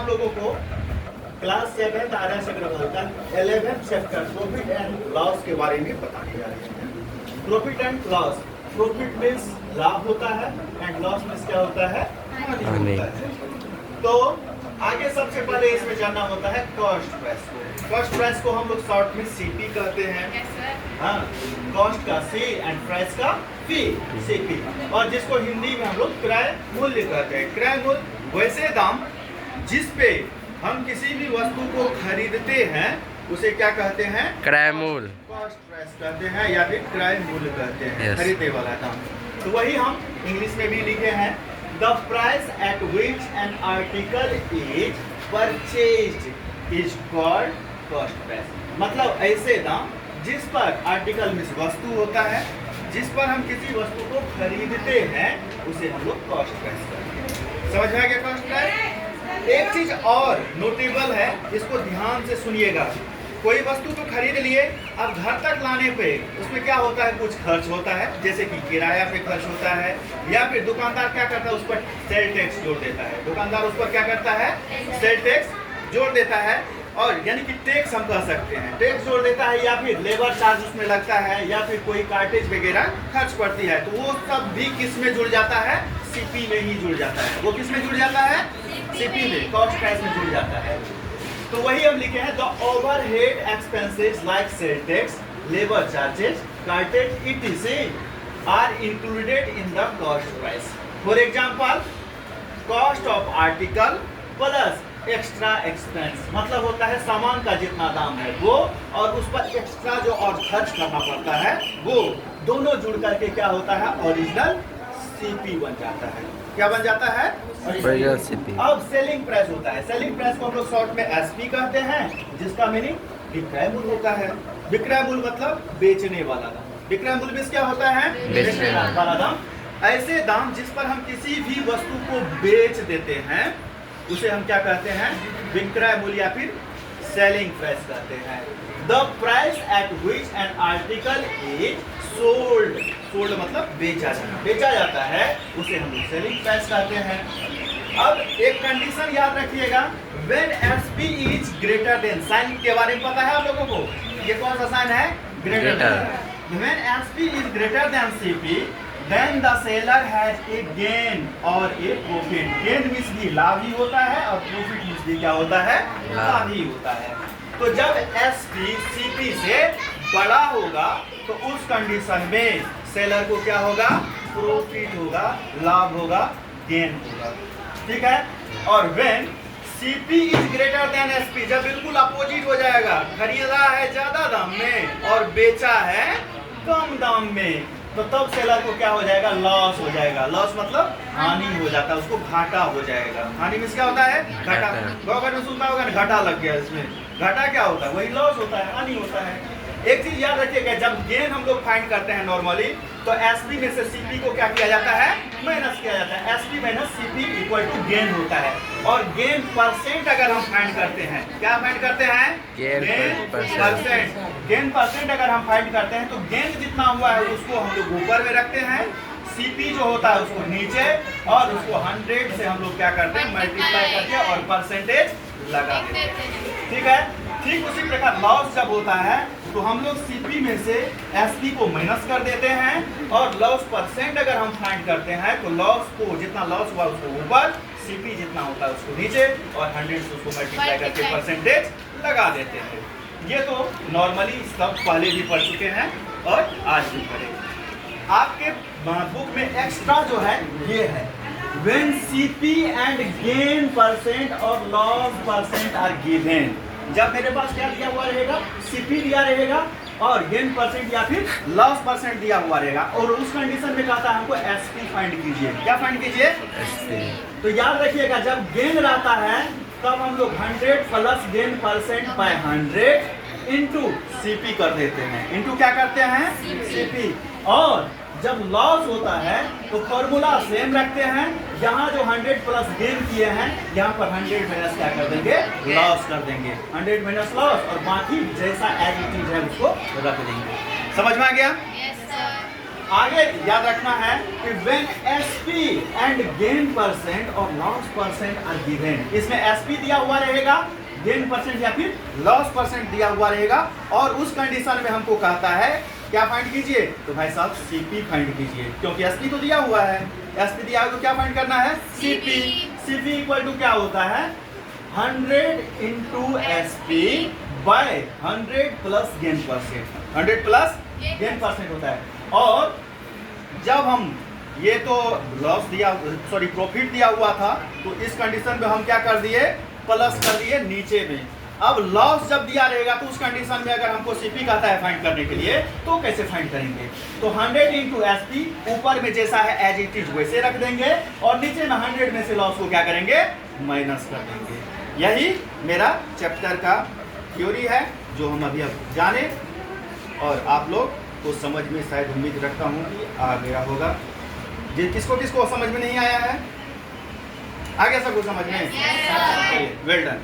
आप लोगों को क्लास 7 आदर्श अग्रवाल का 11th chapter profit and loss के बारे में बताने जा रहे हैं। Profit and loss, profit means लाभ होता है एंड लॉस मीन्स क्या होता है, हानि होता है। तो आगे सबसे पहले इसमें जानना होता है कॉस्ट प्राइस को। कॉस्ट प्राइस को हम लोग शॉर्ट में सीपी कहते हैं। हाँ, कॉस्ट का सी एंड प्राइस का पी, सीपी, और जिसको हिंदी में हम लोग क्रय मूल्य कहते हैं। क्रय मूल्य वैसे दाम जिस पे हम किसी भी वस्तु को खरीदते हैं उसे क्या कहते हैं, क्रय मूल्य, कॉस्ट प्राइस कहते हैं या फिर क्रय मूल्य कहते हैं। Yes. खरीदने वाला दाम। तो वही हम इंग्लिश में भी लिखे हैं, the price at which an article is purchased is called cost price. मतलब ऐसे दाम जिस पर आर्टिकल में वस्तु होता है, जिस पर हम किसी वस्तु को खरीदते हैं उसे हम लोग कॉस्ट प्राइस कहते हैं। समझ में आ गया कॉस्ट प्राइस? एक चीज और नोटेबल है, इसको ध्यान से सुनिएगा। कोई वस्तु तो खरीद लिए, अब घर तक लाने पे उसमें क्या होता है, कुछ खर्च होता है, जैसे कि किराया पे खर्च होता है, या फिर दुकानदार क्या करता है, उस पर सेल टैक्स जोड़ देता है। दुकानदार उस पर क्या करता है, सेल टैक्स जोड़ देता है, और यानी कि टैक्स हम कह सकते हैं, टैक्स जोड़ देता है, या फिर लेबर चार्ज उसमें लगता है, या फिर कोई कार्टेज वगैरह खर्च पड़ती है। तो वो सब भी किस में जुड़ जाता है, सीपी में ही जुड़ जाता है। वो किस में जुड़ जाता है, सीपी में, कॉस्ट प्राइस में जुड़ जाता है। तो वही हम लिखे हैं, the overhead expenses like sale tax, labour charges, cartage ETC are included in the cost price. For example, cost of article plus extra expense, मतलब होता है सामान का जितना दाम है वो, और उस पर एक्स्ट्रा जो और खर्च करना पड़ता है वो, दोनों जुड़ करके क्या होता है, ओरिजिनल सीपी बन जाता है। क्या बन जाता है, ओरिजिनल सीपी। अब सेलिंग प्राइस होता है। सेलिंग प्राइस को हम लोग शॉर्ट में एसपी कहते हैं, जिसका मीनिंग विक्रय मूल्य होता है। विक्रय मूल्य मतलब बेचने वाला दाम। विक्रय मूल्य में क्या होता है, बेचने वाला दाम। ऐसे दाम जिस पर हम किसी भी वस्तु को बेच देते हैं उसे हम क्या कहते हैं, विक्रय मूल्य या फिर सेलिंग प्राइस कहते हैं। The price at which an article is sold, sold मतलब बेचा जाता है, उसे हम सेलिंग प्राइस कहते हैं। अब एक कंडीशन याद रखिएगा, when SP is greater than, sign के बारे में पता है आप लोगों को, ये कौन सा साइन है, greater than. When SP is greater than CP then the seller has a gain और ए प्रॉफिट। गेन मींस भी लाभ ही होता है, और प्रॉफिट मींस भी क्या होता है, लाभ ही होता है। तो जब एसपी सीपी से बड़ा होगा तो उस कंडीशन में सेलर को क्या होगा, प्रॉफिट होगा, लाभ होगा, गेन होगा। ठीक है। और when CP is greater then SP, जब बिल्कुल अपोजिट हो जाएगा, खरीदा है ज्यादा दाम में और बेचा है कम दाम में, तो तब सेलर को क्या हो जाएगा, लॉस हो जाएगा। लॉस मतलब हानि हो जाता है, उसको घाटा हो जाएगा। हानि में क्या होता है, घाटा। गवर्नमेंट में सुनता होगा ना, घाटा लग गया, इसमें घाटा क्या होता है, वही लॉस होता है, हानि होता है। एक चीज याद रखिएगा, जब गेन हम लोग फाइंड करते हैं नॉर्मली, तो एसपी में से सीपी को क्या किया जाता है, माइनस किया जाता है। SP minus CP equal to gain होता है। और गेन परसेंट अगर हम फाइंड करते हैं, क्या फाइंड करते हैं, गेन परसेंट। गेन परसेंट अगर हम फाइंड करते हैं तो गेन जितना हुआ है उसको हम लोग ऊपर में रखते हैं, सीपी जो होता है उसको नीचे, और उसको 100 से हम लोग क्या करते हैं, मल्टीप्लाई करके और परसेंटेज लगा देते हैं। ठीक है। ठीक उसी प्रकार लॉस जब होता है तो हम लोग सीपी में से एसपी को माइनस कर देते हैं, और लॉस परसेंट अगर हम फाइंड करते हैं तो लॉस को, जितना लॉस हुआ उसको ऊपर, सीपी जितना होता है उसको नीचे, और 100 से उसको मल्टीप्लाई करके परसेंटेज लगा देते हैं। ये तो नॉर्मली सब पहले भी पढ़ चुके हैं और आज भी पढ़ेंगे। आपके बुक में एक्स्ट्रा जो है ये है, when CP and gain percent और लॉस परसेंट आर गिवन। जब मेरे पास क्या दिया हुआ रहेगा, सीपी दिया रहेगा और गेन परसेंट या फिर लॉस परसेंट दिया हुआ रहेगा, और उस कंडीशन में कहता है हमको एसपी फाइंड कीजिए। क्या फाइंड कीजिए, एसपी। तो याद रखिएगा, जब गेन रहता है तब हम लोग 100 plus gain percent by 100 into CP कर देते हैं। इंटू क्या करते हैं, सीपी। और जब लॉस होता है तो फॉर्मूला सेम रखते हैं, यहाँ जो 100 प्लस गेन किए हैं यहाँ पर 100 माइनस क्या कर देंगे, लॉस कर देंगे। 100 माइनस लॉस, और बाकी जैसा एज इट इज है उसको रख देंगे। समझ में आ गया? Yes sir. आगे याद रखना है कि when SP and gain percent और loss percent are given, इसमें SP दिया हुआ रहेगा, गेन परसेंट या फिर लॉस परसेंट दिया हुआ रहेगा, और उस कंडीशन में हमको कहता है क्या फाइंड कीजिए, तो भाई साहब CP फाइंड कीजिए, क्योंकि SP तो दिया हुआ है, SP दिया हुआ तो क्या फाइंड करना है, CP। CP इक्वल टू क्या होता है, 100 into SP by 100 plus gain percent, 100 plus gain percent होता है। और जब हम ये तो लॉस दिया, सॉरी प्रॉफिट दिया हुआ था, तो इस कंडीशन में हम क्या कर दिए, प्लस कर दिए नीचे में। अब लॉस जब दिया रहेगा तो उस कंडीशन में अगर हमको CP कहता है फाइंड करने के लिए, तो कैसे फाइंड करेंगे, तो 100 इंटू SP ऊपर में जैसा है एज इट इज वैसे रख देंगे, और नीचे में 100 में से लॉस को क्या करेंगे, माइनस कर देंगे। यही मेरा चैप्टर का थ्योरी है जो हम अभी अब जाने, और आप लोग को समझ में शायद उम्मीद रखता हूँ कि आ गया होगा। जी किसको किसको समझ में नहीं आया है, आ गया सबको समझ में, वेल डन।